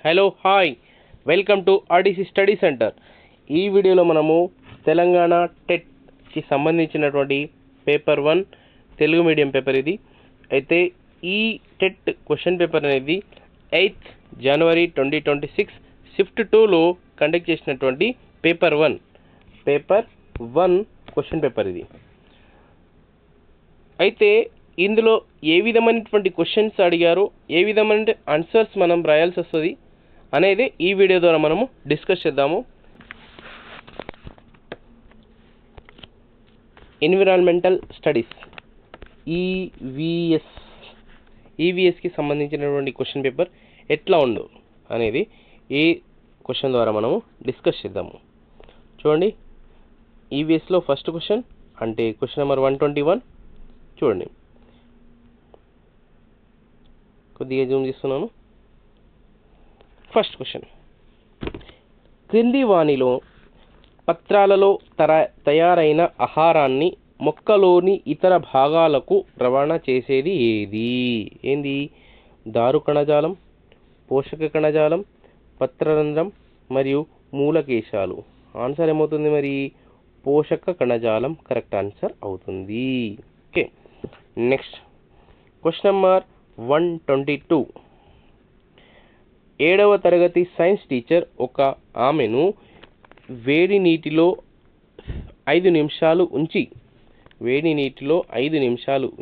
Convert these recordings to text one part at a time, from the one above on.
Hello hi welcome to RDC study centre. ఈ వీడియోలో మనము తెలంగాణ టెట్కి సంబంధించినటువంటి పేపర్ 1 తెలుగు మీడియం పేపర్ ఇది. అయితే ఈ టెట్ క్వశ్చన్ పేపర్ అనేది 8th జనవరి 2026 షిఫ్ట్ 2లో కండక్ట్ చేసినటువంటి పేపర్ 1 క్వశ్చన్ పేపర్ ఇది. అయితే ఇందులో ఏ విధమైనటువంటి క్వశ్చన్స్ అడిగారో, ఏ విధమైన ఆన్సర్స్ మనం రాయాల్సి వస్తుంది అనేది ఈ వీడియో ద్వారా మనము డిస్కస్ చేద్దాము. ఎన్విరాన్మెంటల్ స్టడీస్ ఈవీఎస్కి సంబంధించినటువంటి క్వశ్చన్ పేపర్ ఎట్లా ఉందో అనేది ఈ క్వశ్చన్ ద్వారా మనము డిస్కస్ చేద్దాము. చూడండి, ఈవీఎస్లో ఫస్ట్ క్వశ్చన్ అంటే క్వశ్చన్ నెంబర్ 121. చూడండి, కొద్దిగా జూమ్ చేస్తున్నాను. ఫస్ట్ క్వశ్చన్, క్రింది వానిలో పత్రాలలో తయారైన ఆహారాన్ని మొక్కలోని ఇతర భాగాలకు రవాణా చేసేది ఏది? ఏంది? దారు కణజాలం, పోషక కణజాలం, పత్రరంధ్రం మరియు మూలకేశాలు. ఆన్సర్ ఏమవుతుంది మరి? పోషక కణజాలం కరెక్ట్ ఆన్సర్ అవుతుంది. Okay, next question number 122. 7వ తరగతి సైన్స్ టీచర్ ఒక ఆమెను వేడి నీటిలో 5 నిమిషాలు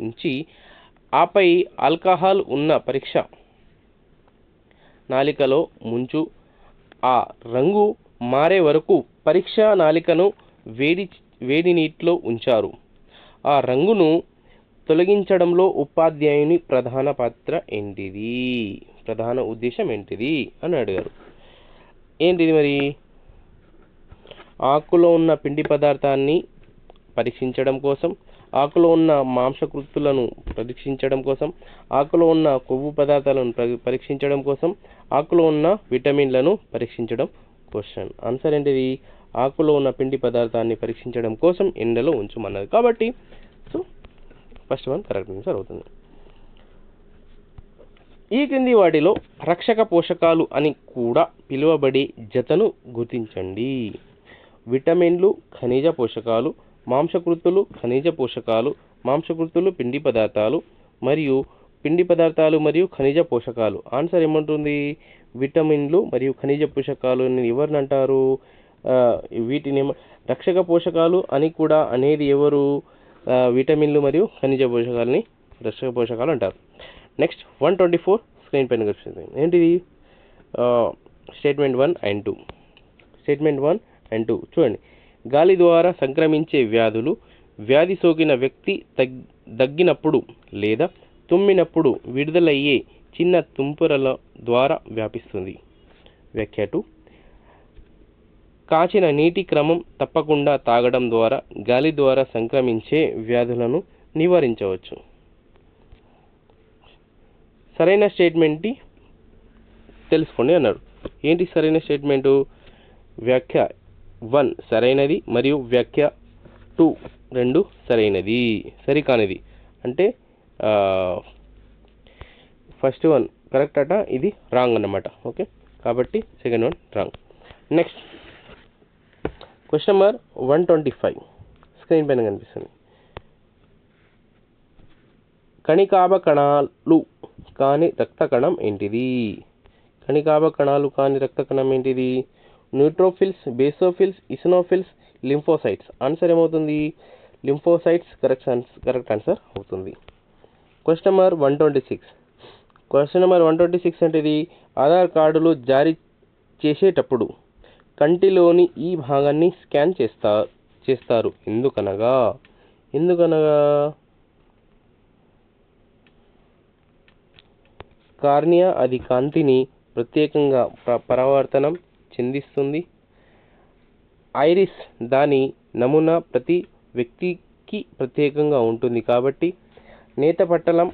ఉంచి ఆపై ఆల్కహాల్ ఉన్న పరీక్ష నాలికలో ముంచు, ఆ రంగు మారే వరకు పరీక్ష నాలికను వేడి నీటిలో ఉంచారు. ఆ రంగును తొలగించడంలో ఉపాధ్యాయుని ప్రధాన పాత్ర ఏంటిది? ప్రధాన ఉద్దేశం ఏంటిది అని అడిగారు. ఏంటిది మరి? ఆకులో ఉన్న పిండి పదార్థాన్ని పరీక్షించడం కోసం, ఆకులో ఉన్న మాంసకృతులను పరీక్షించడం కోసం, ఆకులో ఉన్న కొవ్వు పదార్థాలను పరీక్షించడం కోసం, ఆకులో ఉన్న విటమిన్లను పరీక్షించడం క్వశ్చన్. ఆన్సర్ ఏంటిది? ఆకులో ఉన్న పిండి పదార్థాన్ని పరీక్షించడం కోసం ఎండలో ఉంచమన్నది. కాబట్టి so first one correct answer అవుతుంది. ఈ క్రింది వాటిలో రక్షక పోషకాలు అని కూడా పిలువబడే జతను గుర్తించండి. విటమిన్లు ఖనిజ పోషకాలు, మాంసకృతులు ఖనిజ పోషకాలు, మాంసకృతులు పిండి పదార్థాలు మరియు పిండి పదార్థాలు మరియు ఖనిజ పోషకాలు. ఆన్సర్ ఏమంటుంది? విటమిన్లు మరియు ఖనిజ పోషకాలు ఎవరిని అంటారు? వీటిని రక్షక పోషకాలు అని కూడా అనేది ఎవరు? విటమిన్లు మరియు ఖనిజ పోషకాలని రక్షక పోషకాలు అంటారు. నెక్స్ట్ 124 స్క్రీన్ పైన కనిపిస్తుంది. ఏంటిది? Statement 1 and 2. చూడండి, గాలి ద్వారా సంక్రమించే వ్యాధులు వ్యాధి సోకిన వ్యక్తి దగ్గినప్పుడు లేదా తుమ్మినప్పుడు విడుదలయ్యే చిన్న తుంపరల ద్వారా వ్యాపిస్తుంది. వ్యాఖ్య 2, కాచిన నీటి క్రమం తప్పకుండా తాగడం ద్వారా గాలి ద్వారా సంక్రమించే వ్యాధులను నివారించవచ్చు. సరైన స్టేట్మెంట్ని తెలుసుకోండి అన్నాడు. ఏంటి సరైన స్టేట్మెంటు? వ్యాఖ్య 1 సరైనది మరియు వ్యాఖ్య 2 రెండు సరైనది. సరికానిది అంటే ఫస్ట్ వన్ కరెక్ట్ అట, ఇది రాంగ్ అన్నమాట. ఓకే, కాబట్టి second one wrong. Next question number 125 screen పైన కనిపిస్తుంది. కణికాభ కణాలు కాని రక్త కణం ఏంటిది? కణికాభ కణాలు కాని రక్త కణం ఏంటిది? Neutrophils, basophils, eosinophils, lymphocytes. Answer ఏమవుతుంది? లింఫోసైట్స్ కరెక్ట్ ఆన్సర్ అవుతుంది. క్వశ్చన్ నెంబర్ 126 అంటే ఆధార్ కార్డులు జారీ చేసేటప్పుడు కంటిలోని ఈ భాగాన్ని స్కాన్ చేస్తారు. ఎందుకనగా కార్నియా అది కాంతిని ప్రత్యేకంగా పరావర్తనం చెందిస్తుంది. ఐరిస్ దాని నమూనా ప్రతి వ్యక్తికి ప్రత్యేకంగా ఉంటుంది కాబట్టి. నేత్రపటలం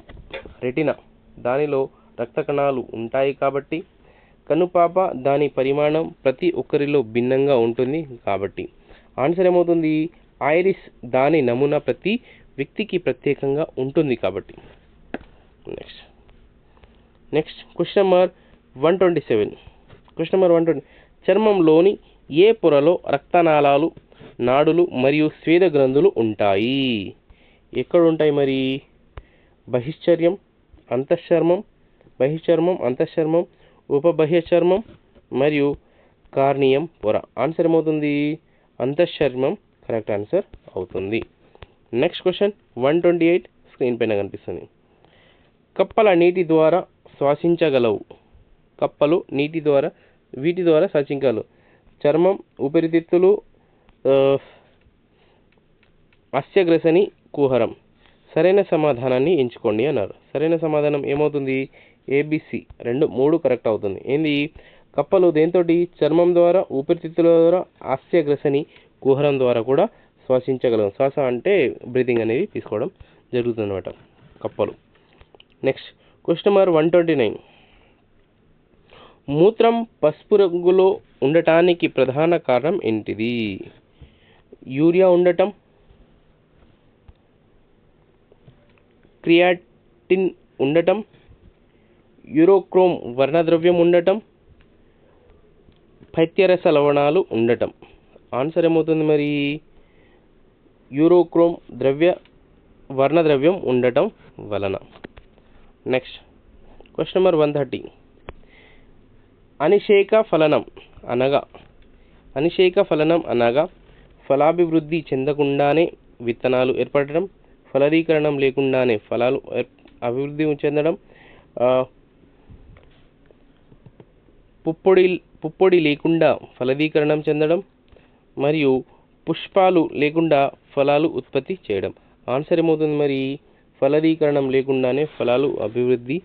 రెటినా దానిలో రక్త కణాలు ఉంటాయి కాబట్టి. కనుపాప దాని పరిమాణం ప్రతి ఒక్కరిలో భిన్నంగా ఉంటుంది కాబట్టి. ఆన్సర్ ఏమవుతుంది? ఐరిస్ దాని నమూనా ప్రతి వ్యక్తికి ప్రత్యేకంగా ఉంటుంది కాబట్టి. Next question number 127 question number 120. చర్మంలోని ఏ పొరలో రక్తనాళాలు, నాడులు మరియు స్వేద గ్రంథులు ఉంటాయి? ఎక్కడ ఉంటాయి మరి? బహిశ్చర్యం, అంతఃచర్మం, బహిశ్చర్మం, అంతఃచర్మం, ఉపబహ్య చర్మం మరియు కార్నియం పొర. ఆన్సర్ ఏమవుతుంది? అంతఃచర్మం కరెక్ట్ ఆన్సర్ అవుతుంది. నెక్స్ట్ క్వశ్చన్ 128 స్క్రీన్ పైన కనిపిస్తుంది. కప్పల నీటి ద్వారా శ్వాసించగలవు. కప్పలు వీటి ద్వారా శ్వాసించగలవు. చర్మం, ఊపిరితిత్తులు, అస్యగ్రసని, కుహరం. సరైన సమాధానాన్ని ఎంచుకోండి అన్నారు. సరైన సమాధానం ఏమవుతుంది? ABC 3 కరెక్ట్ అవుతుంది. ఏంది? కప్పలు దేంతోటి? చర్మం ద్వారా, ఊపిరితిత్తుల ద్వారా, అస్యగ్రసని, కుహరం ద్వారా కూడా శ్వాసించగలవు. శ్వాస అంటే బ్రీతింగ్ అనేది తీసుకోవడం జరుగుతుంది అన్నమాట కప్పలు. Next question number 129. మూత్రం పసుపు రంగులో ఉండటానికి ప్రధాన కారణం ఏంటిది? యూరియా ఉండటం, క్రియాటిన్ ఉండటం, యూరోక్రోమ్ వర్ణద్రవ్యం ఉండటం, పైత్యరస లవణాలు ఉండటం. ఆన్సర్ ఏమవుతుంది మరి? యూరోక్రోమ్ వర్ణద్రవ్యం ఉండటం వలన. Next question number 130. అనిషేక ఫలనం అనగా ఫలాభివృద్ధి చెందకుండానే విత్తనాలు ఏర్పడటం, ఫలదీకరణం లేకుండానే ఫలాలు అభివృద్ధి చెందడం, పుప్పొడి లేకుండా ఫలదీకరణం చెందడం మరియు పుష్పాలు లేకుండా ఫలాలు ఉత్పత్తి చేయడం. ఆన్సర్ ఏమవుతుంది మరి? ఫలదీకరణం లేకుండానే ఫలాలు అభివృద్ధి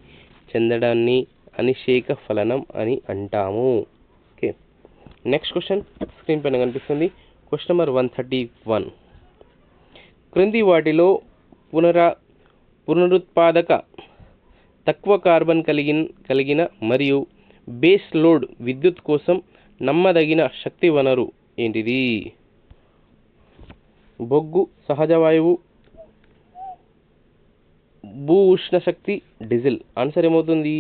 చెందడాన్ని అనిషేక ఫలనం అని అంటాము. ఓకే. నెక్స్ట్ క్వశ్చన్ స్క్రీన్ పైన కనిపిస్తుంది. Question number 131. క్రింది వాటిలో పునరుత్పాదక, తక్కువ కార్బన్ కలిగిన మరియు బేస్ లోడ్ విద్యుత్ కోసం నమ్మదగిన శక్తి వనరు ఏంటిది? బొగ్గు, సహజ వాయువు, భూ ఉష్ణ శక్తి, డీజిల్. ఆన్సర్ ఏమవుతుంది?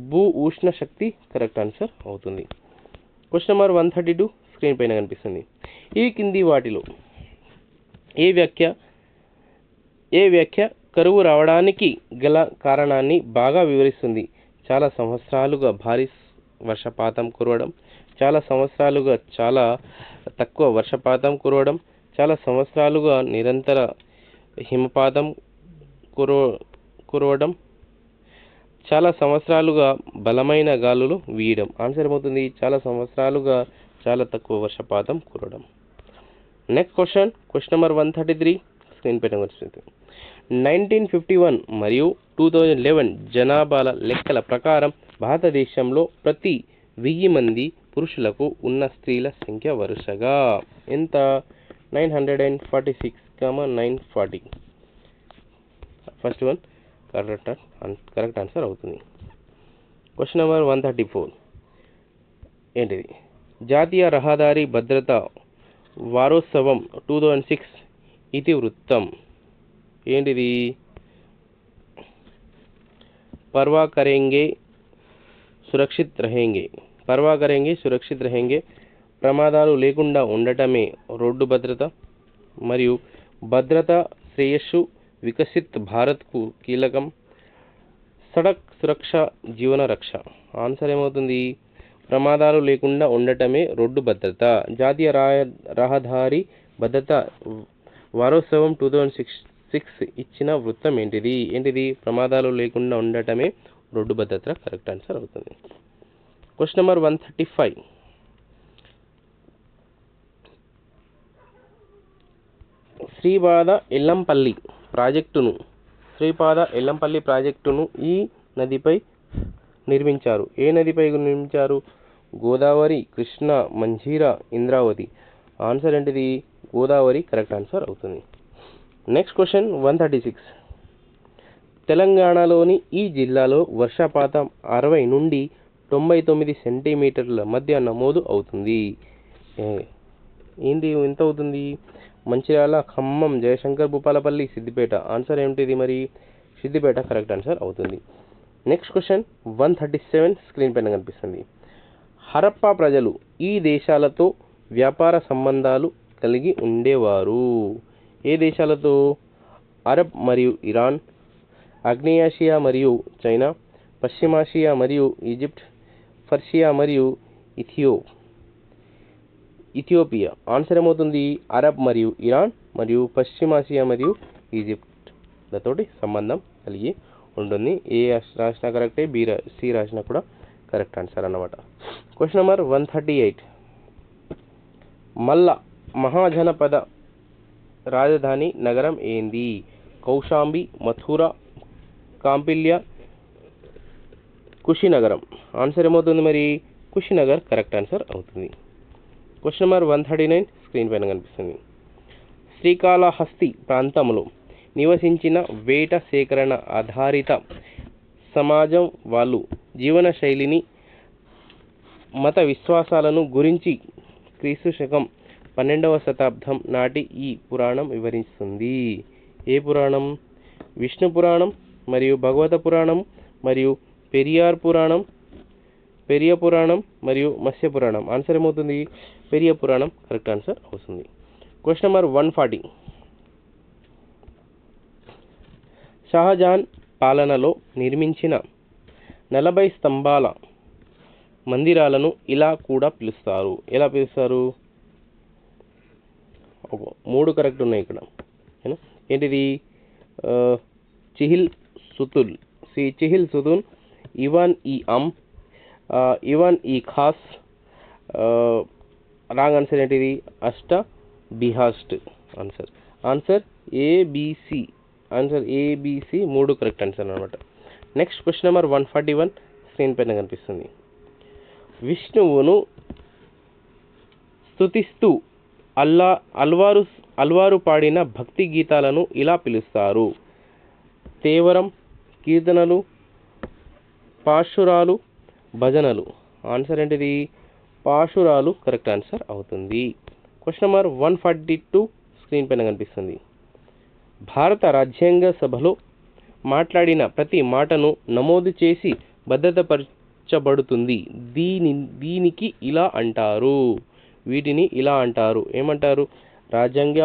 భూ ఉష్ణ శక్తి కరెక్ట్ ఆన్సర్ అవుతుంది. క్వశ్చన్ నెంబర్ 132 స్క్రీన్ పైన కనిపిస్తుంది. ఈ కింది వాటిలో ఏ వ్యాఖ్య కరువు రావడానికి గల కారణాన్ని బాగా వివరిస్తుంది? చాలా సంవత్సరాలుగా భారీ వర్షపాతం కురవడం, చాలా సంవత్సరాలుగా చాలా తక్కువ వర్షపాతం కురవడం, చాలా సంవత్సరాలుగా నిరంతర హిమపాతం కురవడం, చాలా సంవత్సరాలుగా బలమైన గాలులు వీయడం. ఆన్సర్ ఏమవుతుంది? చాలా సంవత్సరాలుగా చాలా తక్కువ వర్షపాతం కురవడం. నెక్స్ట్ క్వశ్చన్ నెంబర్ 133 స్క్రీన్ పైన వస్తుంది. 1951 మరియు 2011 జనాభాల లెక్కల ప్రకారం భారతదేశంలో ప్రతి 1000 మంది పురుషులకు ఉన్న స్త్రీల సంఖ్య వరుసగా ఎంత? 946, 940. ఫస్ట్ వన్ కరెక్ట్ ఆన్సర్ అవుతుంది. క్వశ్చన్ నెంబర్ 134 ఏంటిది? జాతీయ రహదారి భద్రత వారోత్సవం 2006 ఇతివృత్తం ఏంటిది? పర్వా కరేంగే సురక్షిత్ రహేంగే, ప్రమాదాలు లేకుండా ఉండటమే రోడ్డు భద్రత మరియు భద్రత శ్రేయస్సు వికసిత్ భారత్కు కీలకం, సడక్ సురక్ష జీవన రక్ష. ఆన్సర్ ఏమవుతుంది? ప్రమాదాలు లేకుండా ఉండటమే రోడ్డు భద్రత. జాతీయ రహదారి భద్రత వారోత్సవం 2006 ఇచ్చిన వృత్తం ఏంటిది? ప్రమాదాలు లేకుండా ఉండటమే రోడ్డు భద్రత కరెక్ట్ ఆన్సర్ అవుతుంది. Question number 135. శ్రీపాద ఎల్లంపల్లి ప్రాజెక్టును ఈ నదిపై నిర్మించారు. ఏ నదిపై నిర్మించారు? గోదావరి, కృష్ణ, మంజీరా, ఇంద్రావతి. ఆన్సర్ ఏంటిది? గోదావరి కరెక్ట్ ఆన్సర్ అవుతుంది. Next question 136. తెలంగాణలోని ఈ జిల్లాలో వర్షపాతం 60 నుండి 99 సెంటీమీటర్ల మధ్య నమోదు అవుతుంది. ఏంటి ఎంత అవుతుంది? మంచిర్యాల, ఖమ్మం, జయశంకర్, భూపాలపల్లి, సిద్దిపేట. ఆన్సర్ ఏంటిది మరి? సిద్దిపేట కరెక్ట్ ఆన్సర్ అవుతుంది. నెక్స్ట్ క్వశ్చన్ 137 స్క్రీన్ పైన కనిపిస్తుంది. హరప్పా ప్రజలు ఈ దేశాలతో వ్యాపార సంబంధాలు కలిగి ఉండేవారు. ఏ దేశాలతో? అరబ్ మరియు ఇరాన్, ఆగ్నేయాసియా మరియు చైనా, పశ్చిమాసియా మరియు ఈజిప్ట్, పర్షియా మరియు ఇథియోపియా. ఆన్సర్ ఏమవుతుంది? అరబ్ మరియు ఇరాన్ మరియు పశ్చిమాసియా మరియు ఈజిప్ట్ లతోటి సంబంధం కలిగి ఉంటుంది. ఏ రాసినా కరెక్టే, సి రాసినా కూడా కరెక్ట్ ఆన్సర్ అన్నమాట. Question number 138. మల్ల మహాజనపద రాజధాని నగరం ఏంది? కౌశాంబి, మథుర, కాంపిల్య, కుషినగరం. ఆన్సర్ ఏమవుతుంది మరి? కుషినగర్ కరెక్ట్ ఆన్సర్ అవుతుంది. క్వశ్చన్ నెంబర్ 139 స్క్రీన్ పైన కనిపిస్తుంది. శ్రీకాళహస్తి ప్రాంతంలో నివసించిన వేట సేకరణ ఆధారిత సమాజం వాళ్ళు జీవన శైలిని, మత విశ్వాసాలను గురించి క్రీస్తు శకం 12వ శతాబ్దం నాటి ఈ పురాణం వివరిస్తుంది. ఏ పురాణం? విష్ణు పురాణం మరియు భగవత పురాణం మరియు పెరియ పురాణం మరియు మత్స్య పురాణం. ఆన్సర్ ఏమవుతుంది? పెరియ పురాణం కరెక్ట్ ఆన్సర్ అవుతుంది. Question number 140. షాజహాన్ పాలనలో నిర్మించిన 40 స్తంభాల మందిరాలను ఇలా కూడా పిలుస్తారు. ఎలా పిలుస్తారు? 3 కరెక్ట్ ఉన్నాయి ఇక్కడ. ఏంటిది? చిహిల్ సుతున్, ఇవాన్ ఈ ఖాస్. రాంగ్ ఆన్సర్ ఏంటిది? అష్ట బిహాస్ట్ answer ABC. Answer ABC 3 correct answer అనమాట. నెక్స్ట్ క్వశ్చన్ నెంబర్ 141 స్క్రీన్ పైన కనిపిస్తుంది. విష్ణువును స్తుతిస్తూ అల్వారు పాడిన భక్తి గీతాలను ఇలా పిలుస్తారు. తేవరం, కీర్తనలు, పాశురాలు, భజనలు. ఆన్సర్ ఏంటిది? పాశురాలు కరెక్ట్ ఆన్సర్ అవుతుంది. క్వశ్చన్ నెంబర్ 142 స్క్రీన్ పైన కనిపిస్తుంది. భారత రాజ్యాంగ సభలో మాట్లాడిన ప్రతి మాటను నమోదు చేసి భద్రపరచబడుతుంది. దీనికి ఇలా అంటారు. వీటిని ఇలా అంటారు. ఏమంటారు? రాజ్యాంగ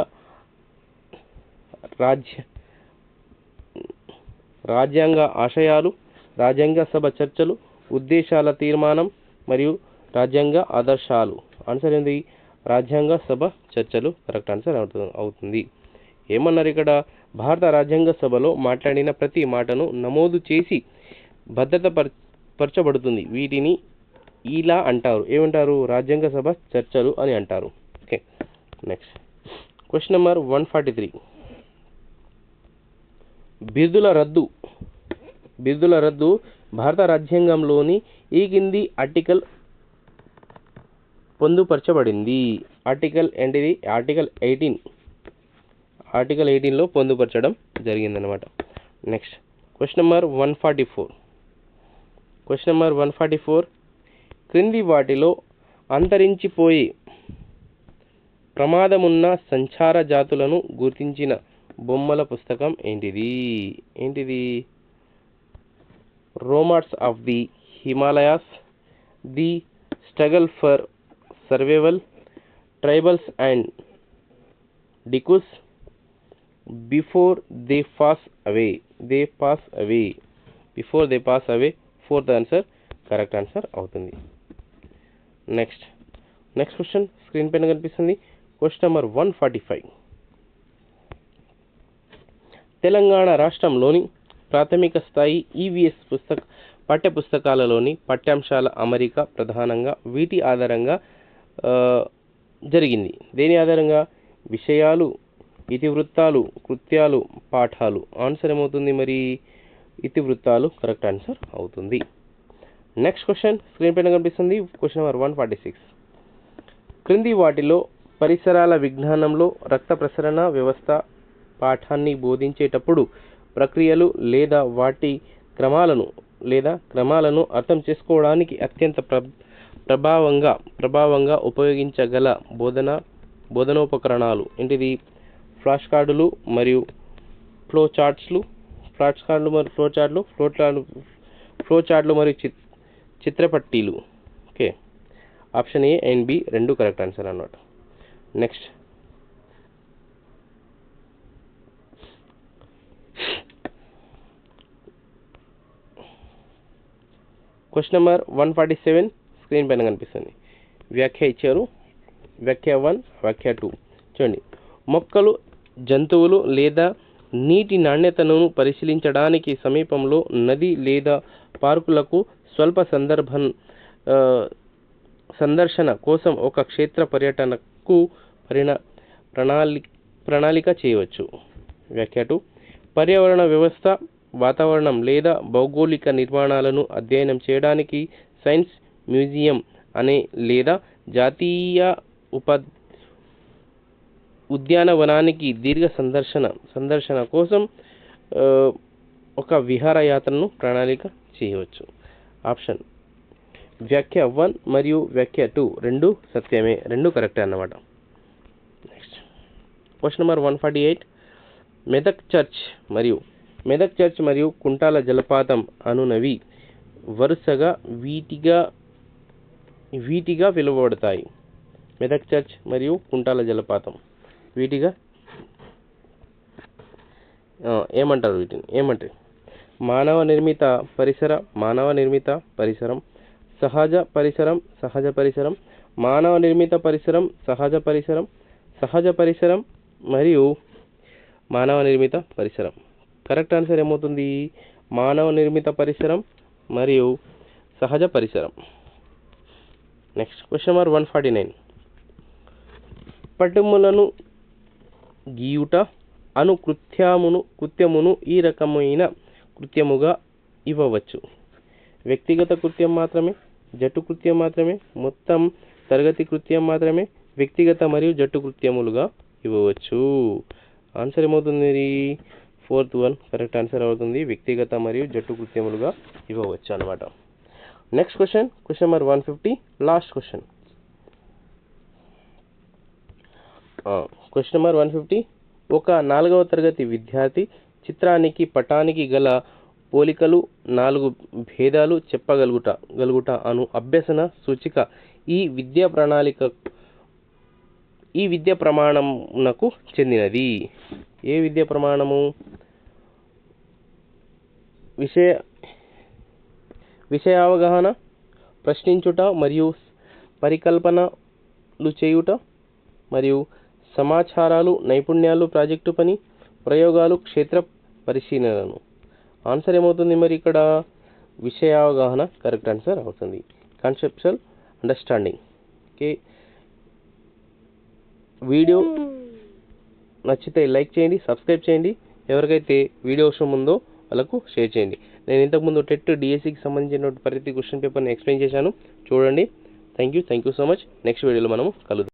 ఆశయాలు, రాజ్యాంగ సభ చర్చలు, ఉద్దేశాల తీర్మానం మరియు రాజ్యాంగ ఆదర్శాలు. ఆన్సర్ ఏంది? రాజ్యాంగ సభ చర్చలు కరెక్ట్ ఆన్సర్ అవుతుంది. ఏమన్నారు ఇక్కడ? భారత రాజ్యాంగ సభలో మాట్లాడిన ప్రతి మాటను నమోదు చేసి భద్రపరచబడుతుంది. వీటిని ఇలా అంటారు. ఏమంటారు? రాజ్యాంగ సభ చర్చలు అని అంటారు. ఓకే. Next question number 143. బిరుదుల రద్దు భారత రాజ్యాంగంలోని ఈ కింది ఆర్టికల్ పొందుపరచబడింది. ఆర్టికల్ ఏంటిది? ఆర్టికల్ 18లో పొందుపరచడం జరిగిందనమాట. Next question number 144. క్రింది వాటిలో అంతరించిపోయే ప్రమాదమున్న సంచార జాతులను గుర్తించిన బొమ్మల పుస్తకం ఏంటిది? రోమాట్స్ of the Himalayas, the struggle for survival, tribals and డికుస్, before they pass away. Fourth answer correct answer అవుతుంది. నెక్స్ట్ క్వశ్చన్ స్క్రీన్ పైన కనిపిస్తుంది. Question number 145. తెలంగాణ రాష్ట్రంలోని ప్రాథమిక స్థాయి ఈవీఎస్ పాఠ్యపుస్తకాలలోని పాఠ్యాంశాల అమరిక ప్రధానంగా వీటి ఆధారంగా జరిగింది. దేని ఆధారంగా? విషయాలు, ఇతివృత్తాలు, కృత్యాలు, పాఠాలు. ఆన్సర్ ఏమవుతుంది మరి? ఇతివృత్తాలు కరెక్ట్ ఆన్సర్ అవుతుంది. నెక్స్ట్ క్వశ్చన్ స్క్రీన్ పైన కనిపిస్తుంది. Question number 146. క్రింది వాటిలో పరిసరాల విజ్ఞానంలో రక్త ప్రసరణ వ్యవస్థ పాఠాన్ని బోధించేటప్పుడు ప్రక్రియలు లేదా వాటి క్రమాలను అర్థం చేసుకోవడానికి అత్యంత ప్రభావంగా ఉపయోగించగల బోధనోపకరణాలు ఏంటిది? ఫ్లాష్ కార్డులు మరియు ఫ్లో చార్ట్లు మరియు చిత్రపట్టీలు. Okay. Option A and B రెండు కరెక్ట్ ఆన్సర్ అన్నమాట. నెక్స్ట్ క్వశ్చన్ నెంబర్ 147 స్క్రీన్ పైన కనిపిస్తుంది. వ్యాఖ్య ఇచ్చారు. వ్యాఖ్య 1, వ్యాఖ్య 2 చూడండి. మొక్కలు, జంతువులు లేదా నీటి నాణ్యతను పరిశీలించడానికి సమీపంలో నది లేదా పార్కులకు స్వల్ప సందర్శన కోసం ఒక క్షేత్ర పర్యటనకు ప్రణాళిక చేయవచ్చు. వ్యాఖ్య 2 పర్యావరణ వ్యవస్థ, వాతావరణం లేదా భౌగోళిక నిర్మాణాలను అధ్యయనం చేయడానికి సైన్స్ మ్యూజియం అనే లేదా జాతీయ ఉద్యానవనానికి దీర్ఘ సందర్శన కోసం ఒక విహారయాత్రను ప్రణాళిక చేయవచ్చు. ఆప్షన్ వ్యాఖ్య 1 మరియు వ్యాఖ్య 2 రెండు సత్యమే, రెండు కరెక్టే అన్నమాట. Next question number 148 Medak church మరియు కుంటాల జలపాతం అనునవి వరుసగా వీటిగా పిలువబడతాయి. మెదక్ చర్చ్ మరియు కుంటాల జలపాతం వీటిగా ఏమంటారు? వీటిని ఏమంటారు? మానవ నిర్మిత పరిసరం, సహజ పరిసరం, మానవ నిర్మిత పరిసరం, సహజ పరిసరం మరియు మానవ నిర్మిత పరిసరం. కరెక్ట్ ఆన్సర్ ఏమవుతుంది? మానవ నిర్మిత పరిసరం మరియు సహజ పరిసరం. నెక్స్ట్ క్వశ్చన్ నెంబర్ 149 పటములను గీయుట అను కృత్యమును ఈ రకమైన కృత్యముగా ఇవ్వవచ్చు. వ్యక్తిగత కృత్యం మాత్రమే, జట్టు కృత్యం మాత్రమే, మొత్తం తరగతి కృత్యం మాత్రమే, వ్యక్తిగత మరియు జట్టు కృత్యములుగా ఇవ్వవచ్చు. ఆన్సర్ ఏమవుతుంది? 4th వన్ కరెక్ట్ ఆన్సర్ అవుతుంది. వ్యక్తిగత మరియు జట్టు కృత్యములుగా ఇవ్వవచ్చు అన్నమాట. Next question number 150 last question. Question number 150 ఒక 4వ తరగతి విద్యార్థి చిత్రానికి పటానికి గల పోలికలు 4 భేదాలు చెప్పగలుగుట అను అభ్యసన సూచిక ఈ విద్యా ప్రమాణమునకు చెందినది. ఏ విద్యా ప్రమాణము? విషయ అవగాహన, ప్రశ్నించుట మరియు పరికల్పనలు చేయుట, మరియు సమాచారాలు, నైపుణ్యాలు, ప్రాజెక్టు పని, ప్రయోగాలు, క్షేత్ర పరిశీలనలు. ఆన్సర్ ఏమవుతుంది మరి ఇక్కడ? విషయావగాహన కరెక్ట్ ఆన్సర్ అవుతుంది. Conceptual understanding. ఓకే, వీడియో నచ్చితే లైక్ చేయండి, సబ్స్క్రైబ్ చేయండి. ఎవరికైతే వీడియో అవసరం ఉందో వాళ్ళకు షేర్ చేయండి. నేను ఇంతకుముందు టెట్ డిఎస్సికి సంబంధించిన ప్రతి క్వశ్చన్ పేపర్ని ఎక్స్ప్లెయిన్ చేశాను, చూడండి. Thank you so much. Next వీడియోలో మనం కలుద్దాం.